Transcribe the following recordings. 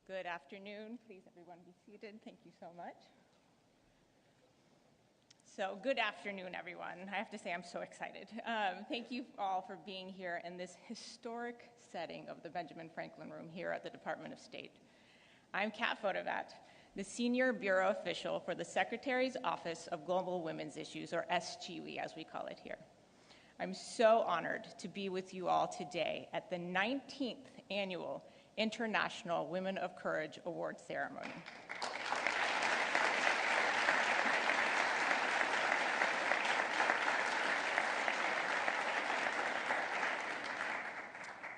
Good afternoon. Please, everyone, be seated. Thank you so much. So, good afternoon, everyone. I have to say, I'm so excited. Thank you all for being here in this historic setting of the Benjamin Franklin Room here at the Department of State. I'm Kat Fotovat, the Senior Bureau Official for the Secretary's Office of Global Women's Issues, or SGWI, as we call it here. I'm so honored to be with you all today at the 19th Annual International Women of Courage Award Ceremony.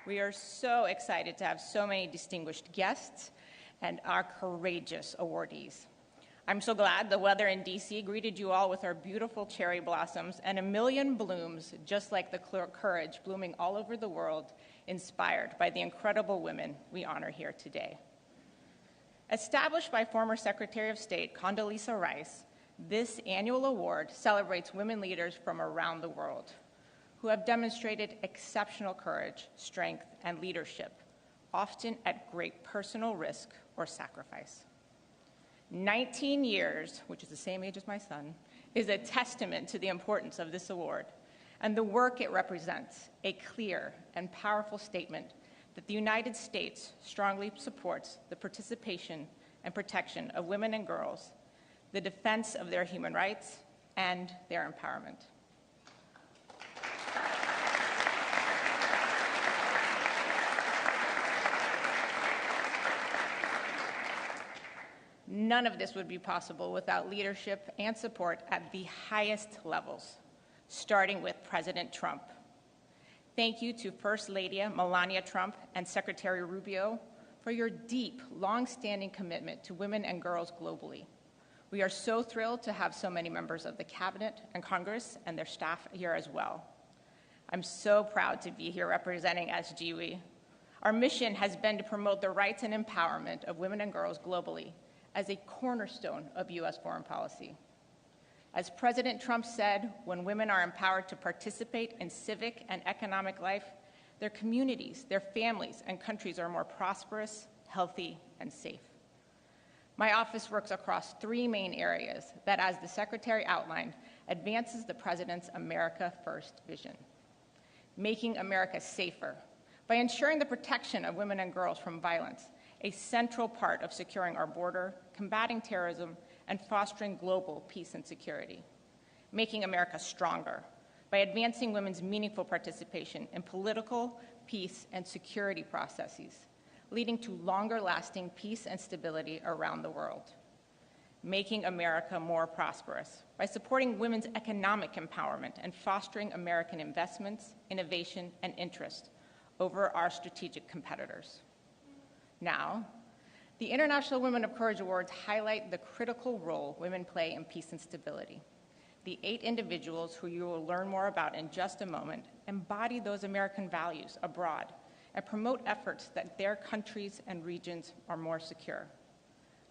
We are so excited to have so many distinguished guests and our courageous awardees. I'm so glad the weather in DC greeted you all with our beautiful cherry blossoms and a million blooms, just like the courage blooming all over the world, inspired by the incredible women we honor here today. Established by former Secretary of State Condoleezza Rice, this annual award celebrates women leaders from around the world who have demonstrated exceptional courage, strength, and leadership, often at great personal risk or sacrifice. 19 years, which is the same age as my son, is a testament to the importance of this award and the work it represents, a clear and powerful statement that the United States strongly supports the participation and protection of women and girls, the defense of their human rights, and their empowerment. None of this would be possible without leadership and support at the highest levels, starting with President Trump. Thank you to First Lady Melania Trump and Secretary Rubio for your deep, long-standing commitment to women and girls globally. We are so thrilled to have so many members of the Cabinet and Congress and their staff here as well. I'm so proud to be here representing SGWI. Our mission has been to promote the rights and empowerment of women and girls globally as a cornerstone of U.S. foreign policy. As President Trump said, when women are empowered to participate in civic and economic life, their communities, their families, and countries are more prosperous, healthy, and safe. My office works across three main areas that, as the Secretary outlined, advances the President's America First vision. Making America safer by ensuring the protection of women and girls from violence, a central part of securing our border, combating terrorism, and fostering global peace and security. Making America stronger by advancing women's meaningful participation in political, peace, and security processes, leading to longer-lasting peace and stability around the world. Making America more prosperous by supporting women's economic empowerment and fostering American investments, innovation, and interest over our strategic competitors. Now, the International Women of Courage Awards highlight the critical role women play in peace and stability. The 8 individuals who you will learn more about in just a moment embody those American values abroad and promote efforts that their countries and regions are more secure.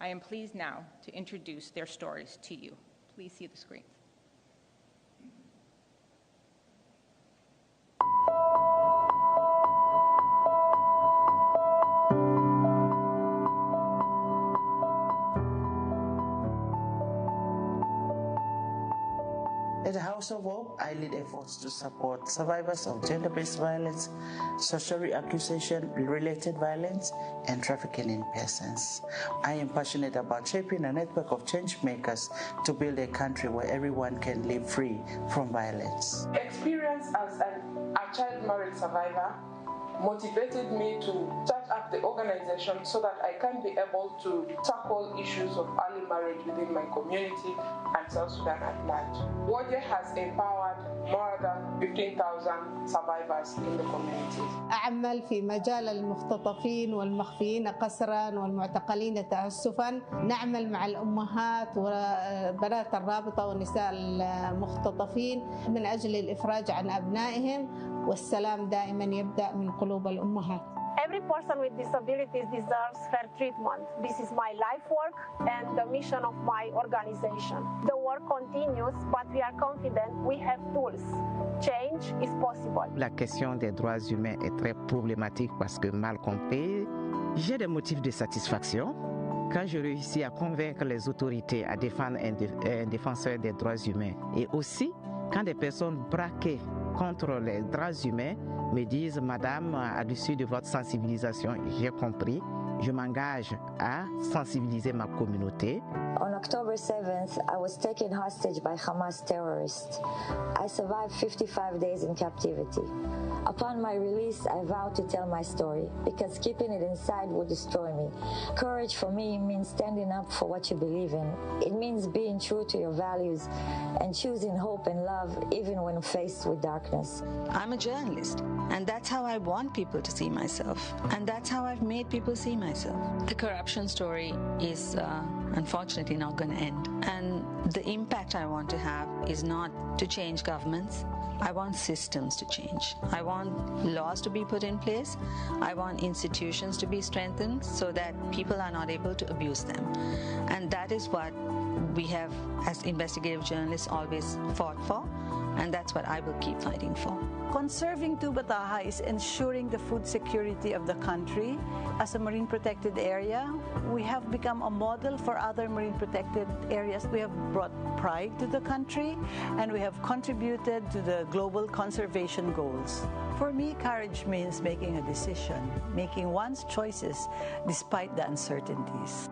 I am pleased now to introduce their stories to you. Please see the screen. At the House of Hope, I lead efforts to support survivors of gender-based violence, social accusation-related violence, and trafficking in persons. I am passionate about shaping a network of change makers to build a country where everyone can live free from violence. Experience as a child marriage survivor motivated me to start up the organization so that I can be able to tackle issues of early marriage within my community and South Sudan at large. WOJE has empowered more than 15,000 survivors in the community. أعمل في مجال المختطفين والمخفيين قسرا والمعتقلين تعسفا. نعمل مع الأمهات وبنات الرابطة والنساء المختطفين من أجل الإفراج عن أبنائهم، والسلام دائما يبدأ من قلوب الأمهات. Every person with disabilities deserves fair treatment. This is my life work and the mission of my organization. The work continues, but we are confident we have tools. Change is possible. La question des droits humains est très problématique parce que mal comprise, J'ai des motifs de satisfaction quand je réussis à convaincre les autorités à défendre un défenseur des droits humains et aussi quand des personnes braquées contre les droits humains me disent « Madame, à l'issue de votre sensibilisation, j'ai compris, je m'engage à sensibiliser ma communauté. » On October 7th, I was taken hostage by Hamas terrorists. I survived 55 days in captivity. Upon my release, I vowed to tell my story because keeping it inside would destroy me. Courage for me means standing up for what you believe in. It means being true to your values and choosing hope and love even when faced with darkness. I'm a journalist, and that's how I want people to see myself. And that's how I've made people see myself. The corruption story is unfortunately not going to end. And the impact I want to have is not to change governments. I want systems to change. I want laws to be put in place. I want institutions to be strengthened so that people are not able to abuse them. And that is what we have, as investigative journalists, always fought for. And that's what I will keep fighting for. Conserving Tubataha is ensuring the food security of the country. As a marine protected area, we have become a model for other marine protected areas. We have brought pride to the country, and we have contributed to the global conservation goals. For me, courage means making a decision, making one's choices despite the uncertainties.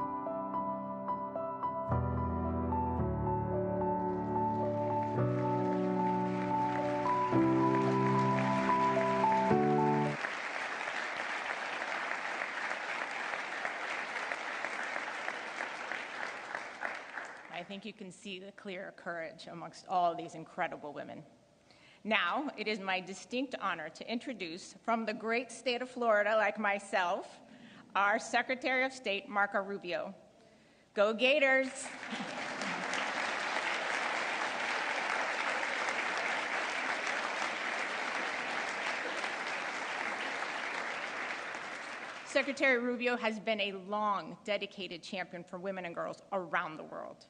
I think you can see the clear courage amongst all these incredible women. Now, it is my distinct honor to introduce, from the great state of Florida, like myself, our Secretary of State, Marco Rubio. Go Gators! Secretary Rubio has been a long, dedicated champion for women and girls around the world.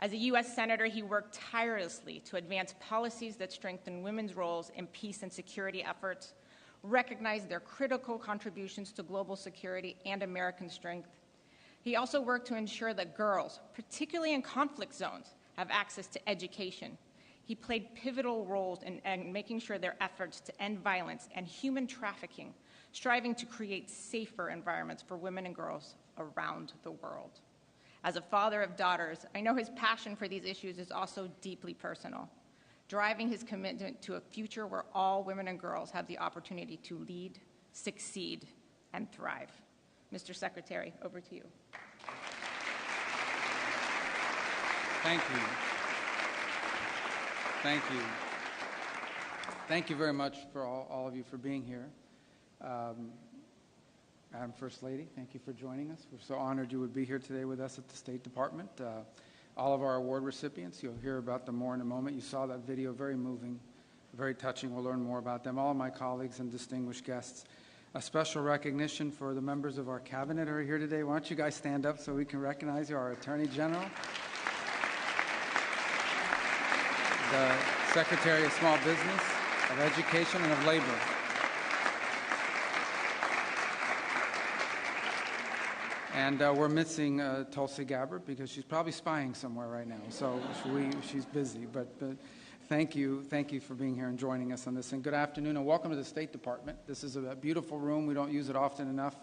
As a U.S. Senator, he worked tirelessly to advance policies that strengthen women's roles in peace and security efforts, recognize their critical contributions to global security and American strength. He also worked to ensure that girls, particularly in conflict zones, have access to education. He played pivotal roles in making sure their efforts to end violence and human trafficking, striving to create safer environments for women and girls around the world. As a father of daughters, I know his passion for these issues is also deeply personal, driving his commitment to a future where all women and girls have the opportunity to lead, succeed, and thrive. Mr. Secretary, over to you. Thank you. Thank you. Thank you very much for all of you for being here. Madam First Lady, thank you for joining us. We're so honored you would be here today with us at the State Department. All of our award recipients, you'll hear about them more in a moment. You saw that video, very moving, very touching. We'll learn more about them. All of my colleagues and distinguished guests. A special recognition for the members of our cabinet who are here today. Why don't you guys stand up so we can recognize you? Our Attorney General, the Secretary of Small Business, of Education, and of Labor. And we're missing Tulsi Gabbard because she's probably spying somewhere right now. So she's busy. But thank you for being here and joining us on this. And good afternoon and welcome to the State Department. This is a beautiful room. We don't use it often enough.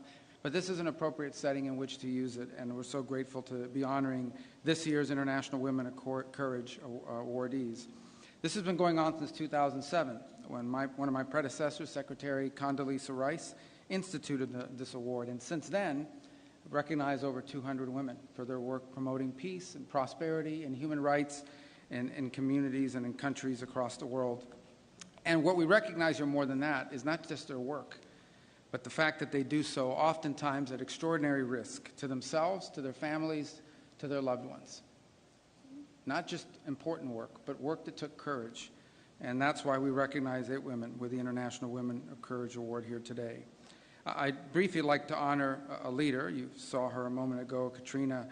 But this is an appropriate setting in which to use it. And we're so grateful to be honoring this year's International Women of Courage awardees. This has been going on since 2007 when one of my predecessors, Secretary Condoleezza Rice, instituted this award. And since then, recognize over 200 women for their work promoting peace and prosperity and human rights in communities and in countries across the world. And what we recognize here more than that is not just their work, but the fact that they do so oftentimes at extraordinary risk to themselves, to their families, to their loved ones. Not just important work, but work that took courage. And that's why we recognize 8 women with the International Women of Courage Award here today. I'd briefly like to honor a leader. You saw her a moment ago, Katrina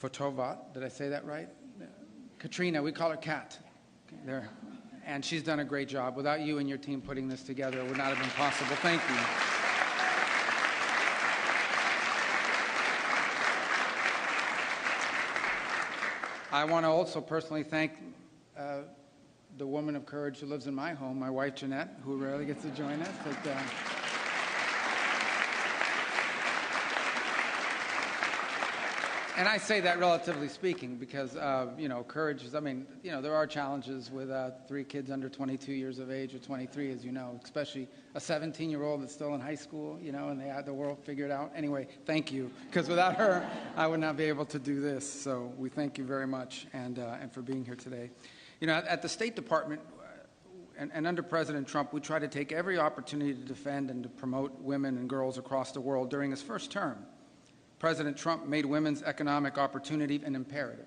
Fotovat. Did I say that right? Katrina, we call her Kat. There. And she's done a great job. Without you and your team putting this together, it would not have been possible. Thank you. I want to also personally thank the woman of courage who lives in my home, my wife Jeanette, who rarely gets to join us. And I say that relatively speaking because, courage is, there are challenges with 3 kids under 22 years of age or 23, as you know, especially a 17-year-old that's still in high school, and they had the world figured out. Anyway, thank you, because without her, I would not be able to do this. So we thank you very much and for being here today. At the State Department and under President Trump, we try to take every opportunity to defend and to promote women and girls across the world. During his first term, President Trump made women's economic opportunity an imperative.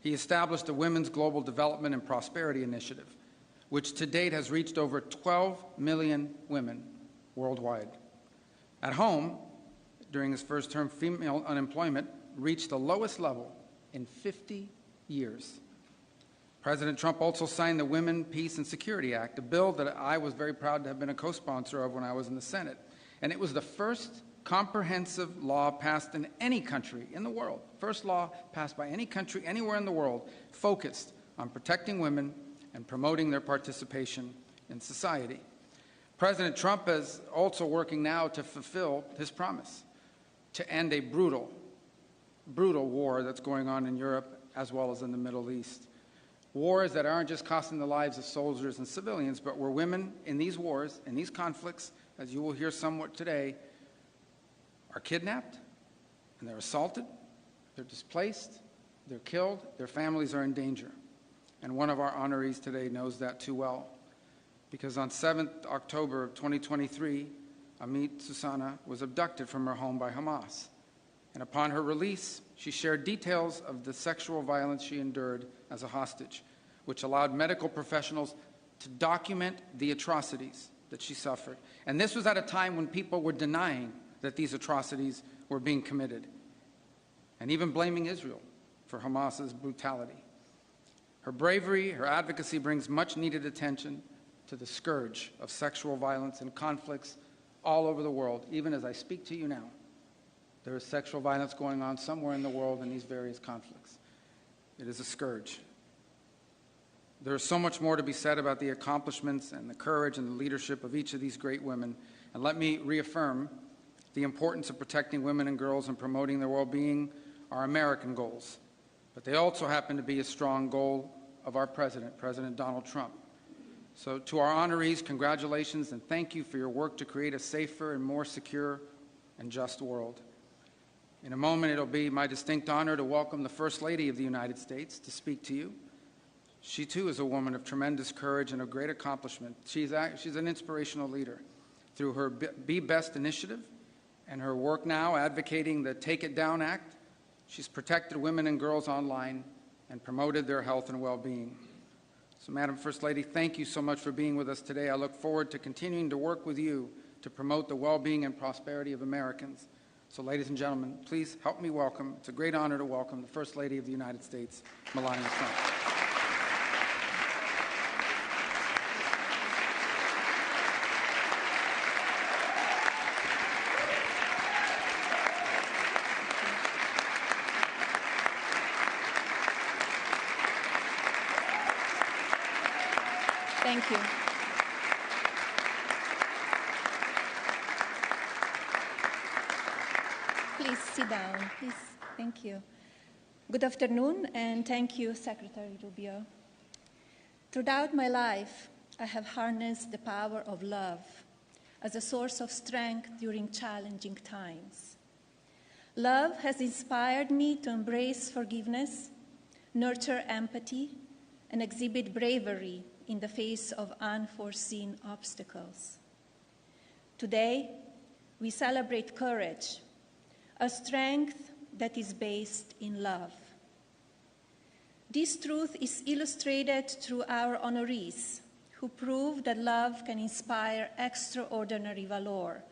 He established the Women's Global Development and Prosperity Initiative, which to date has reached over 12 million women worldwide. At home, during his first term, female unemployment reached the lowest level in 50 years. President Trump also signed the Women, Peace, and Security Act, a bill that I was very proud to have been a co-sponsor of when I was in the Senate. And it was the first comprehensive law passed in any country in the world, first law passed by any country anywhere in the world, focused on protecting women and promoting their participation in society. President Trump is also working now to fulfill his promise to end a brutal war that's going on in Europe as well as in the Middle East. Wars that aren't just costing the lives of soldiers and civilians, but where women in these wars, in these conflicts, as you will hear somewhat today, are kidnapped, and they're assaulted, they're displaced, they're killed, their families are in danger. And one of our honorees today knows that too well, because on 7th October of 2023, Amit Susanna was abducted from her home by Hamas. And upon her release, she shared details of the sexual violence she endured as a hostage, which allowed medical professionals to document the atrocities that she suffered. And this was at a time when people were denying that these atrocities were being committed, and even blaming Israel for Hamas's brutality. Her bravery, her advocacy brings much needed attention to the scourge of sexual violence and conflicts all over the world. Even as I speak to you now, there is sexual violence going on somewhere in the world in these various conflicts. It is a scourge. There is so much more to be said about the accomplishments and the courage and the leadership of each of these great women. And let me reaffirm the importance of protecting women and girls and promoting their well-being are American goals, but they also happen to be a strong goal of our president, President Donald Trump. So to our honorees, congratulations and thank you for your work to create a safer and more secure and just world. In a moment, it'll be my distinct honor to welcome the First Lady of the United States to speak to you. She too is a woman of tremendous courage and of great accomplishment. She's an inspirational leader. Through her Be Best initiative, and her work now advocating the Take It Down Act, she's protected women and girls online and promoted their health and well-being. So, Madam First Lady, thank you so much for being with us today. I look forward to continuing to work with you to promote the well-being and prosperity of Americans. So, ladies and gentlemen, please help me welcome, it's a great honor to welcome the First Lady of the United States, Melania Trump. Thank you. Please sit down, please. Thank you. Good afternoon, and thank you, Secretary Rubio. Throughout my life, I have harnessed the power of love as a source of strength during challenging times. Love has inspired me to embrace forgiveness, nurture empathy, and exhibit bravery in the face of unforeseen obstacles. Today, we celebrate courage, a strength that is based in love. This truth is illustrated through our honorees, who prove that love can inspire extraordinary valor,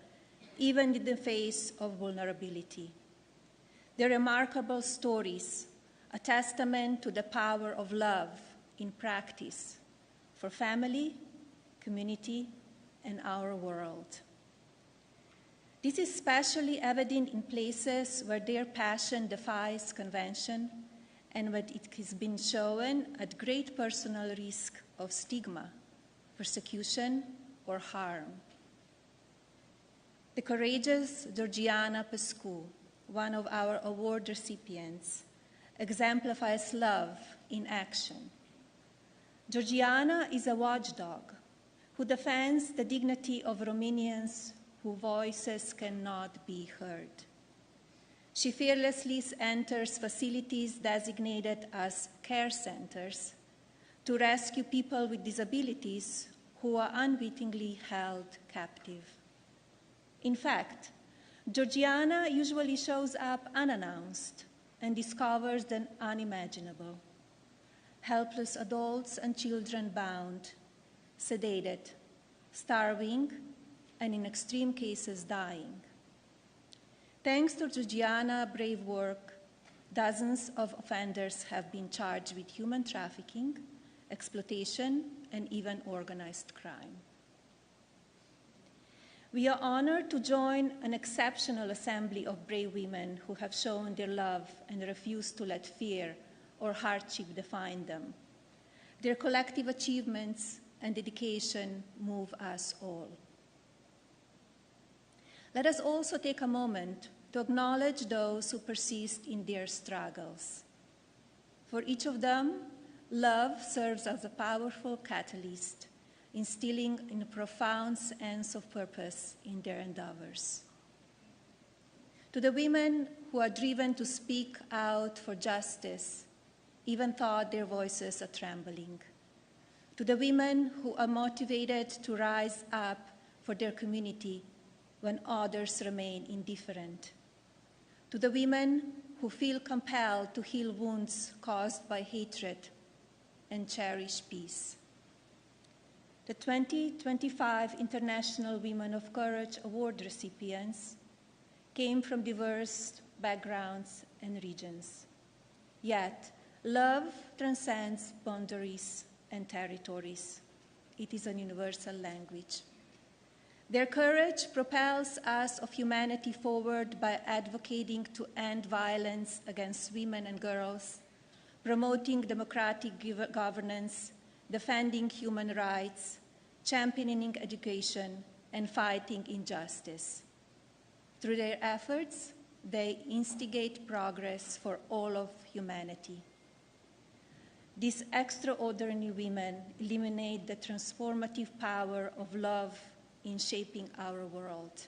even in the face of vulnerability. Their remarkable stories, a testament to the power of love in practice for family, community, and our world. This is especially evident in places where their passion defies convention and when it has been shown at great personal risk of stigma, persecution, or harm. The courageous Georgiana Pescu, one of our award recipients, exemplifies love in action. Georgiana is a watchdog who defends the dignity of Romanians whose voices cannot be heard. She fearlessly enters facilities designated as care centers to rescue people with disabilities who are unwittingly held captive. In fact, Georgiana usually shows up unannounced and discovers the unimaginable. Helpless adults and children bound, sedated, starving, and in extreme cases dying. Thanks to Georgiana's brave work, dozens of offenders have been charged with human trafficking, exploitation, and even organized crime. We are honored to join an exceptional assembly of brave women who have shown their love and refused to let fear or hardship define them. Their collective achievements and dedication move us all. Let us also take a moment to acknowledge those who persist in their struggles. For each of them, love serves as a powerful catalyst, instilling in a profound sense of purpose in their endeavors. To the women who are driven to speak out for justice, even though their voices are trembling. To the women who are motivated to rise up for their community when others remain indifferent. To the women who feel compelled to heal wounds caused by hatred and cherish peace. The 2025 International Women of Courage Award recipients came from diverse backgrounds and regions. Yet, love transcends boundaries and territories. It is a universal language. Their courage propels us of humanity forward by advocating to end violence against women and girls, promoting democratic governance, defending human rights, championing education, and fighting injustice. Through their efforts, they instigate progress for all of humanity. These extraordinary women illuminate the transformative power of love in shaping our world.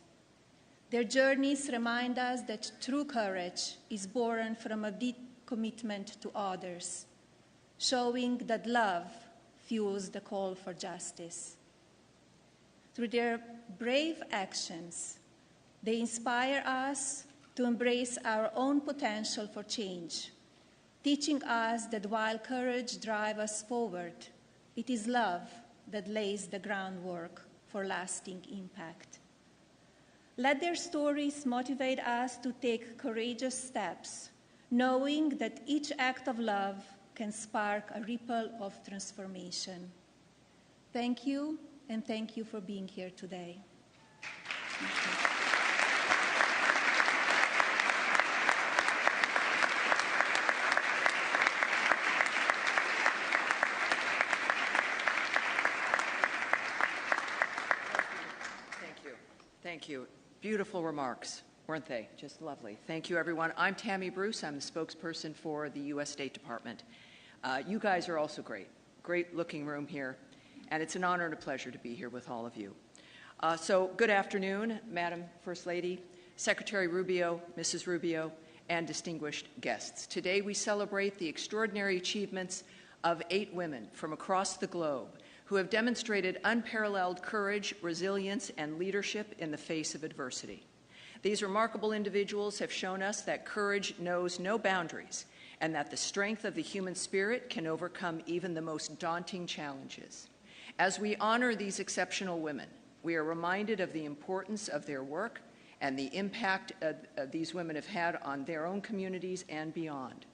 Their journeys remind us that true courage is born from a deep commitment to others, showing that love fuels the call for justice. Through their brave actions, they inspire us to embrace our own potential for change, teaching us that while courage drives us forward, it is love that lays the groundwork for lasting impact. Let their stories motivate us to take courageous steps, knowing that each act of love can spark a ripple of transformation. Thank you, and thank you for being here today. Thank you. Beautiful remarks, weren't they? Just lovely. Thank you, everyone. I'm Tammy Bruce. I'm the spokesperson for the U.S. State Department. You guys are also great. Great looking room here. And it's an honor and a pleasure to be here with all of you. So good afternoon, Madam First Lady, Secretary Rubio, Mrs. Rubio, and distinguished guests. Today we celebrate the extraordinary achievements of 8 women from across the globe who have demonstrated unparalleled courage, resilience, and leadership in the face of adversity. These remarkable individuals have shown us that courage knows no boundaries and that the strength of the human spirit can overcome even the most daunting challenges. As we honor these exceptional women, we are reminded of the importance of their work and the impact these women have had on their own communities and beyond.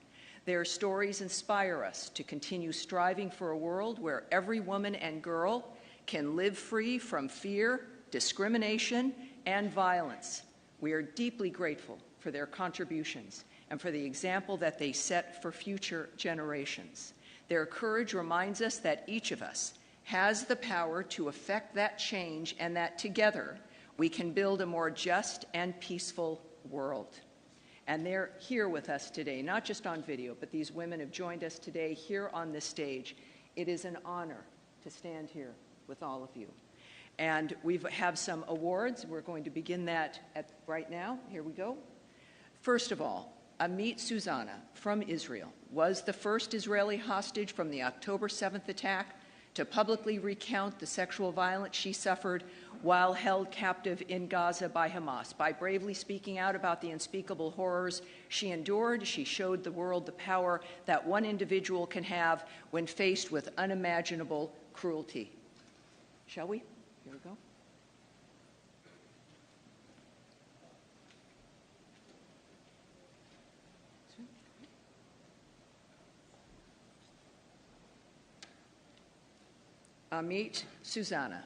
Their stories inspire us to continue striving for a world where every woman and girl can live free from fear, discrimination, and violence. We are deeply grateful for their contributions and for the example that they set for future generations. Their courage reminds us that each of us has the power to effect that change and that together we can build a more just and peaceful world. And they're here with us today, not just on video, but these women have joined us today here on this stage. It is an honor to stand here with all of you. And we have some awards. We're going to begin that right now. Here we go. First of all, Amit Susanna from Israel was the first Israeli hostage from the October 7th attack to publicly recount the sexual violence she suffered while held captive in Gaza by Hamas. By bravely speaking out about the unspeakable horrors she endured, she showed the world the power that one individual can have when faced with unimaginable cruelty. Shall we? Here we go. Amit Susanna.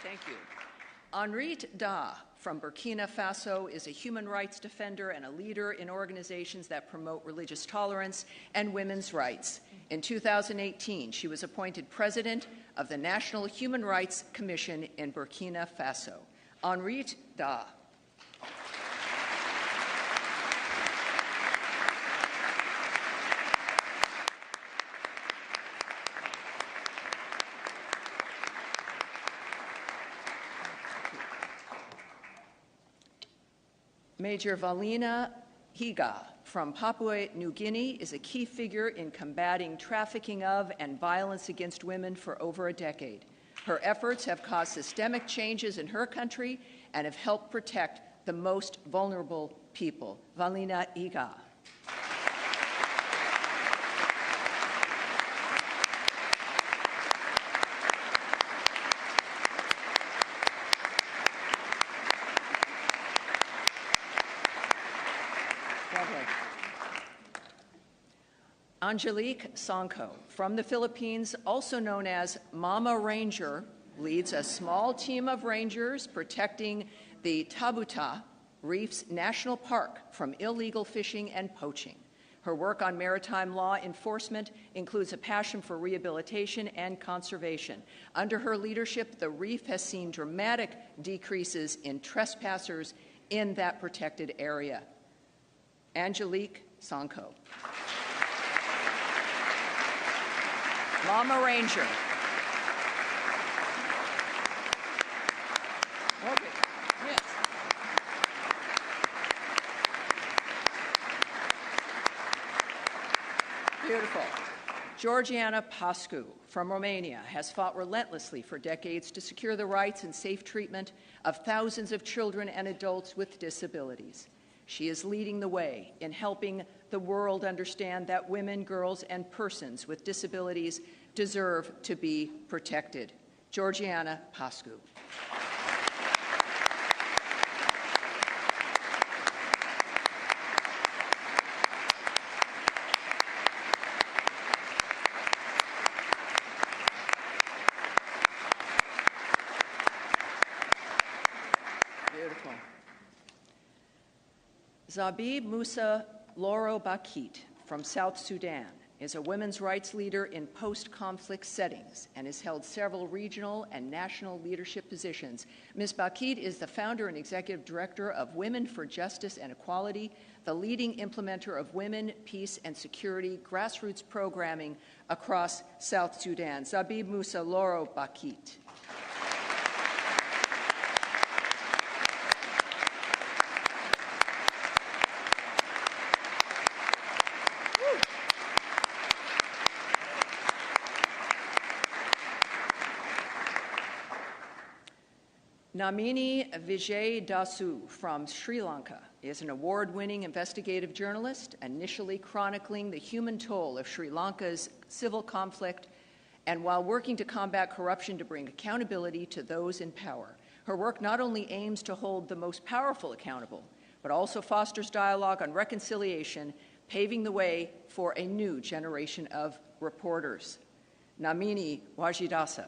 Thank you. Henriette Da from Burkina Faso is a human rights defender and a leader in organizations that promote religious tolerance and women's rights. In 2018, she was appointed president of the National Human Rights Commission in Burkina Faso. Henriette Da. Major Valina Higa from Papua New Guinea is a key figure in combating trafficking of and violence against women for over a decade. Her efforts have caused systemic changes in her country and have helped protect the most vulnerable people. Valina Higa. Angelique Sanko from the Philippines, also known as Mama Ranger, leads a small team of rangers protecting the Tabuta Reefs National Park from illegal fishing and poaching. Her work on maritime law enforcement includes a passion for rehabilitation and conservation. Under her leadership, the reef has seen dramatic decreases in trespassers in that protected area. Angelique Sanko. Mama Ranger. Okay. Yes. Beautiful. Georgiana Pascu from Romania has fought relentlessly for decades to secure the rights and safe treatment of thousands of children and adults with disabilities. She is leading the way in helping the world understand that women, girls, and persons with disabilities deserve to be protected. Georgiana Pascu. Beautiful. Zabib Musa Loro Bakit from South Sudan is a women's rights leader in post-conflict settings and has held several regional and national leadership positions. Ms. Bakit is the founder and executive director of Women for Justice and Equality, the leading implementer of women, peace, and security grassroots programming across South Sudan. Zabib Musa Loro Bakit. Namini Vijay Dasu from Sri Lanka is an award-winning investigative journalist, initially chronicling the human toll of Sri Lanka's civil conflict, and while working to combat corruption to bring accountability to those in power. Her work not only aims to hold the most powerful accountable, but also fosters dialogue on reconciliation, paving the way for a new generation of reporters. Namini Wajidasa.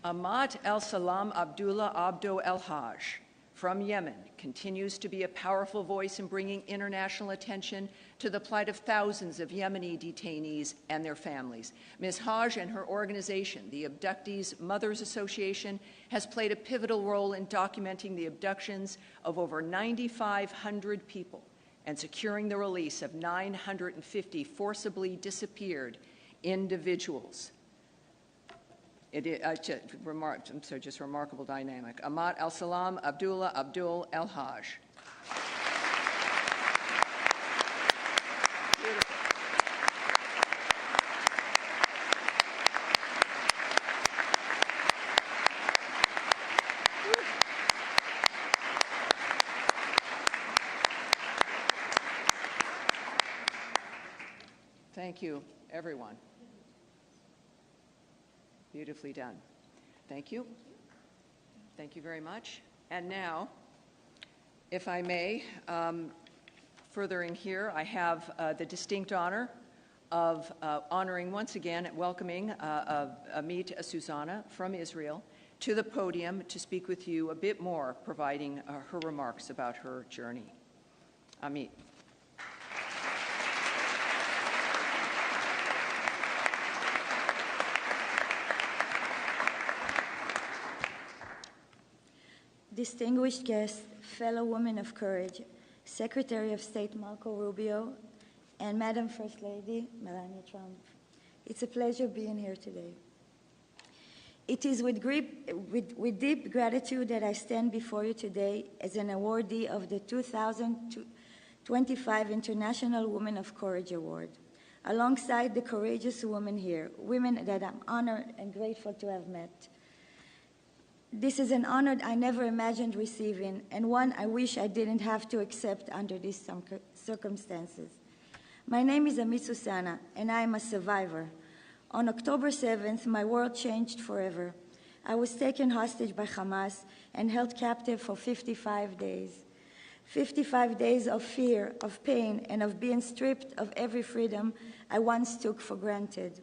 Amat El-Salam Abdullah Abdo El-Haj from Yemen continues to be a powerful voice in bringing international attention to the plight of thousands of Yemeni detainees and their families. Ms. Haj and her organization, the Abductees Mothers Association, has played a pivotal role in documenting the abductions of over 9,500 people and securing the release of 950 forcibly disappeared individuals. Just remarkable dynamic. Amat El-Salam Abdullah Abdul El-Haj. Beautiful. Thank you, everyone. Beautifully done. Thank you. Thank you very much. And now, if I may, furthering here, I have the distinct honor of honoring once again and welcoming Amit Susanna from Israel to the podium to speak with you a bit more, providing her remarks about her journey. Amit. Distinguished guests, fellow women of courage, Secretary of State Marco Rubio, and Madam First Lady Melania Trump. It's a pleasure being here today. It is with deep gratitude that I stand before you today as an awardee of the 2025 International Women of Courage Award, alongside the courageous women here, women that I'm honored and grateful to have met. This is an honor I never imagined receiving, and one I wish I didn't have to accept under these circumstances. My name is Amit Susanna, and I am a survivor. On October 7th, my world changed forever. I was taken hostage by Hamas and held captive for 55 days. 55 days of fear, of pain, and of being stripped of every freedom I once took for granted.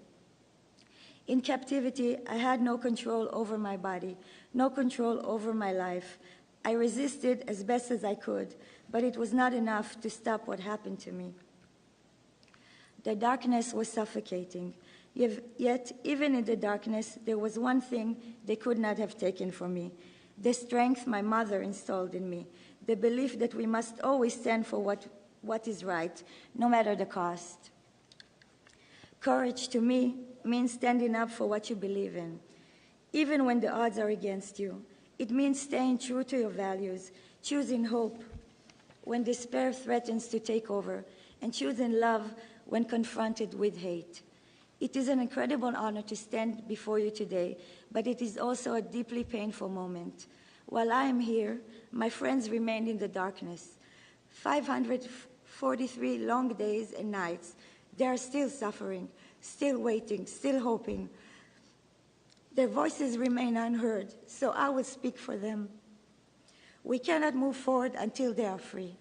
In captivity, I had no control over my body, no control over my life. I resisted as best as I could, but it was not enough to stop what happened to me. The darkness was suffocating, yet even in the darkness, there was one thing they could not have taken from me: the strength my mother installed in me, the belief that we must always stand for what is right, no matter the cost. Courage to me means standing up for what you believe in, even when the odds are against you. It means staying true to your values, choosing hope when despair threatens to take over, and choosing love when confronted with hate. It is an incredible honor to stand before you today, but it is also a deeply painful moment. While I am here, my friends remain in the darkness. 543 long days and nights. They are still suffering, still waiting, still hoping. Their voices remain unheard, so I will speak for them. We cannot move forward until they are free.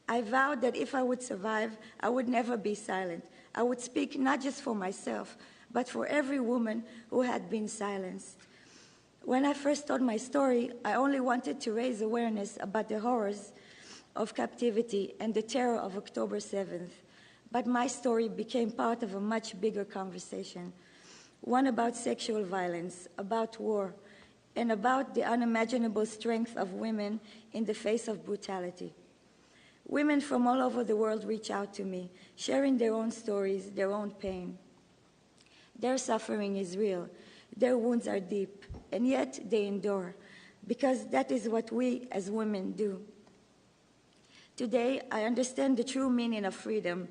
I vowed that if I would survive, I would never be silent. I would speak not just for myself, but for every woman who had been silenced. When I first told my story, I only wanted to raise awareness about the horrors of captivity and the terror of October 7th. But my story became part of a much bigger conversation, one about sexual violence, about war, and about the unimaginable strength of women in the face of brutality. Women from all over the world reach out to me, sharing their own stories, their own pain. Their suffering is real. Their wounds are deep, and yet they endure, because that is what we as women do. Today, I understand the true meaning of freedom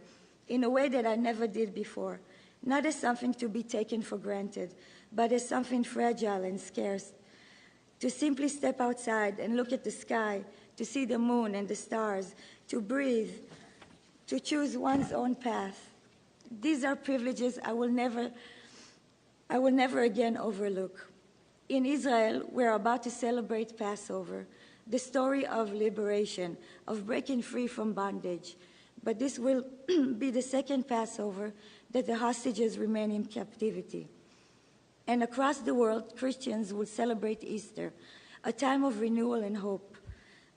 in a way that I never did before, not as something to be taken for granted, but as something fragile and scarce. To simply step outside and look at the sky, to see the moon and the stars, to breathe, to choose one's own path. These are privileges I will never again overlook. In Israel, we're about to celebrate Passover, the story of liberation, of breaking free from bondage. But this will be the second Passover that the hostages remain in captivity. And across the world, Christians will celebrate Easter, a time of renewal and hope.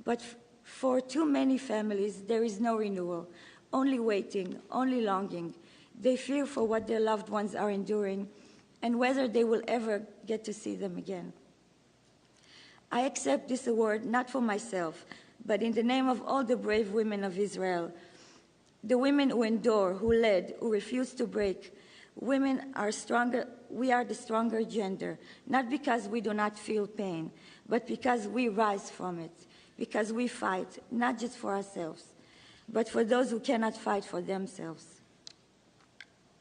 But for too many families, there is no renewal, only waiting, only longing. They fear for what their loved ones are enduring and whether they will ever get to see them again. I accept this award not for myself, but in the name of all the brave women of Israel, the women who endure, who led, who refuse to break. Women are stronger. We are the stronger gender, not because we do not feel pain, but because we rise from it, because we fight, not just for ourselves, but for those who cannot fight for themselves.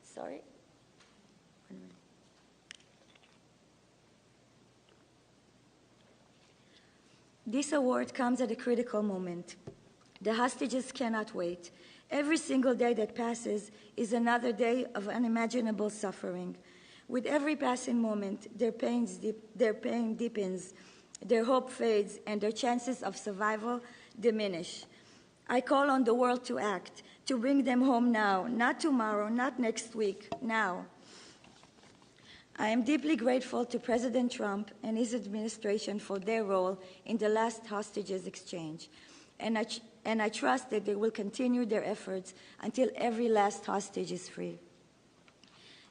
Sorry. This award comes at a critical moment. The hostages cannot wait. Every single day that passes is another day of unimaginable suffering. With every passing moment, their pain deepens, their hope fades, and their chances of survival diminish. I call on the world to act, to bring them home now, not tomorrow, not next week, now. I am deeply grateful to President Trump and his administration for their role in the last hostages exchange, and I trust that they will continue their efforts until every last hostage is free.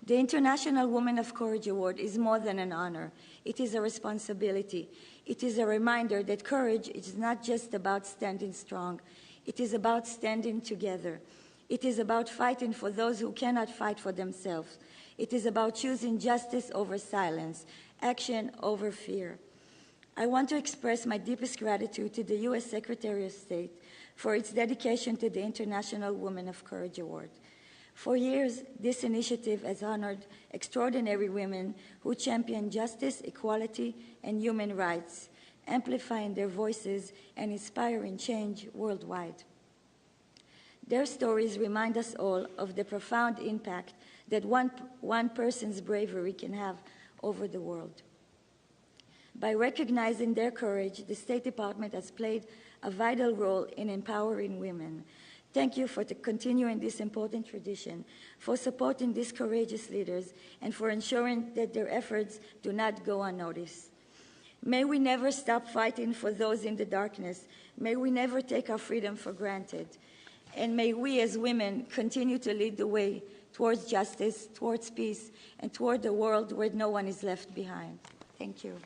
The International Women of Courage Award is more than an honor. It is a responsibility. It is a reminder that courage is not just about standing strong. It is about standing together. It is about fighting for those who cannot fight for themselves. It is about choosing justice over silence, action over fear. I want to express my deepest gratitude to the U.S. Secretary of State for its dedication to the International Women of Courage Award. For years, this initiative has honored extraordinary women who champion justice, equality, and human rights, amplifying their voices and inspiring change worldwide. Their stories remind us all of the profound impact that one person's bravery can have over the world. By recognizing their courage, the State Department has played a vital role in empowering women. Thank you for continuing this important tradition, for supporting these courageous leaders, and for ensuring that their efforts do not go unnoticed. May we never stop fighting for those in the darkness. May we never take our freedom for granted. And may we as women continue to lead the way towards justice, towards peace, and toward a world where no one is left behind. Thank you.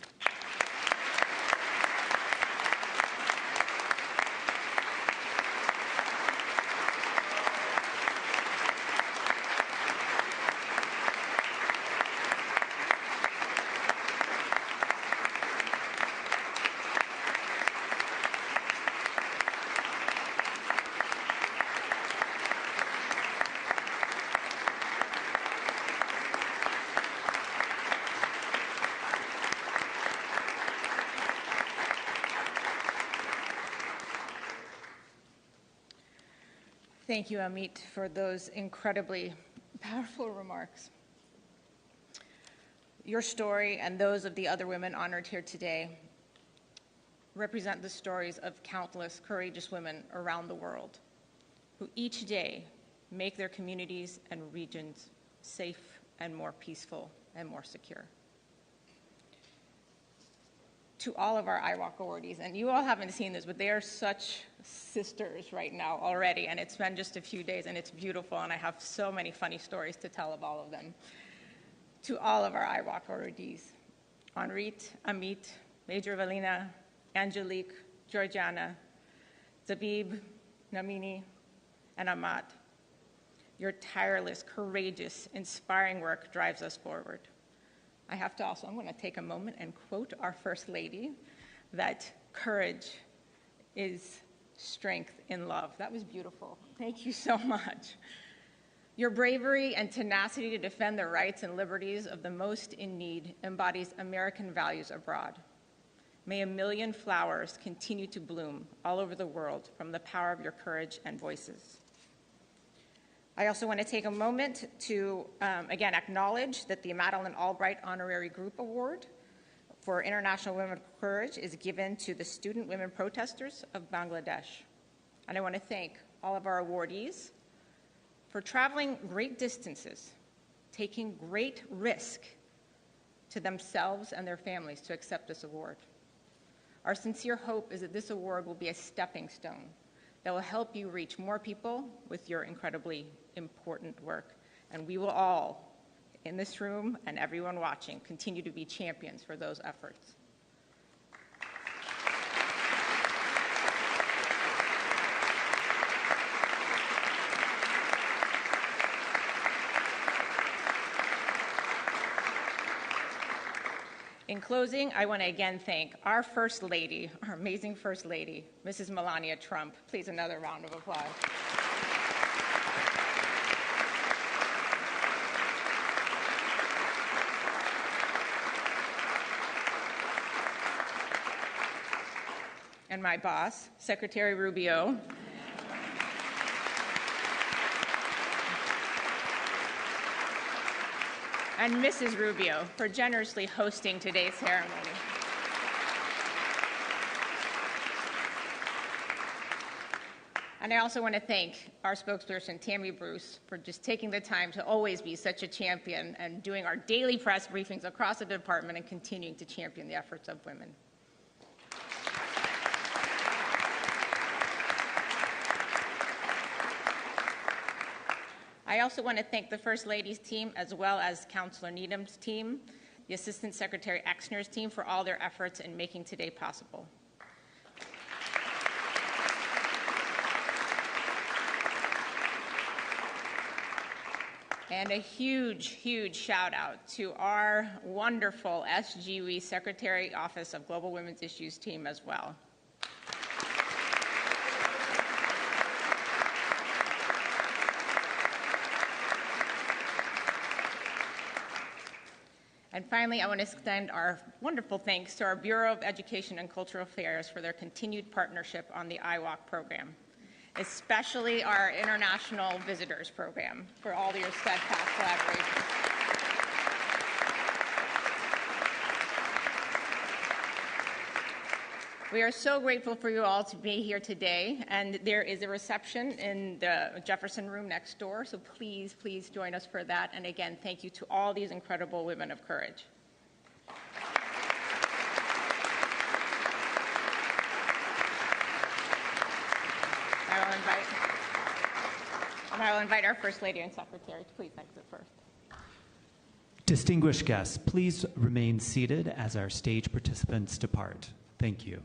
Thank you, Amit, for those incredibly powerful remarks. Your story and those of the other women honored here today represent the stories of countless courageous women around the world who each day make their communities and regions safe and more peaceful and more secure. To all of our IWOC awardees, and you all haven't seen this, but they are such sisters right now already, and it's been just a few days, and it's beautiful, and I have so many funny stories to tell of all of them. To all of our IWOC awardees, Henrit, Amit, Major Valina, Angelique, Georgiana, Zabib, Namini, and Ahmad, Your tireless, courageous, inspiring work drives us forward. I have to also, I'm going to take a moment and quote our First Lady, that courage is strength in love. That was beautiful. Thank you so much. Your bravery and tenacity to defend the rights and liberties of the most in need embodies American values abroad. May a million flowers continue to bloom all over the world from the power of your courage and voices. I also want to take a moment to, again, acknowledge that the Madeleine Albright Honorary Group Award for International Women of Courage is given to the student women protesters of Bangladesh. And I want to thank all of our awardees for traveling great distances, taking great risk to themselves and their families to accept this award. Our sincere hope is that this award will be a stepping stone that will help you reach more people with your incredibly important work. And we will all, in this room and everyone watching, continue to be champions for those efforts. In closing, I want to again thank our First Lady, our amazing First Lady, Mrs. Melania Trump. Please, another round of applause. And my boss, Secretary Rubio. And Mrs. Rubio for generously hosting today's ceremony. And I also want to thank our spokesperson, Tammy Bruce, for just taking the time to always be such a champion and doing our daily press briefings across the department and continuing to champion the efforts of women. I also want to thank the First Lady's team, as well as Councilor Needham's team, the Assistant Secretary Exner's team, for all their efforts in making today possible. And a huge, huge shout out to our wonderful SGW Secretary Office of Global Women's Issues team as well. And finally, I want to extend our wonderful thanks to our Bureau of Education and Cultural Affairs for their continued partnership on the IWalk program, especially our International Visitors Program, for all your steadfast collaboration. We are so grateful for you all to be here today, and there is a reception in the Jefferson Room next door, so please, please join us for that. And again, thank you to all these incredible women of courage. I will invite our First Lady and Secretary to please exit first. Distinguished guests, please remain seated as our stage participants depart. Thank you.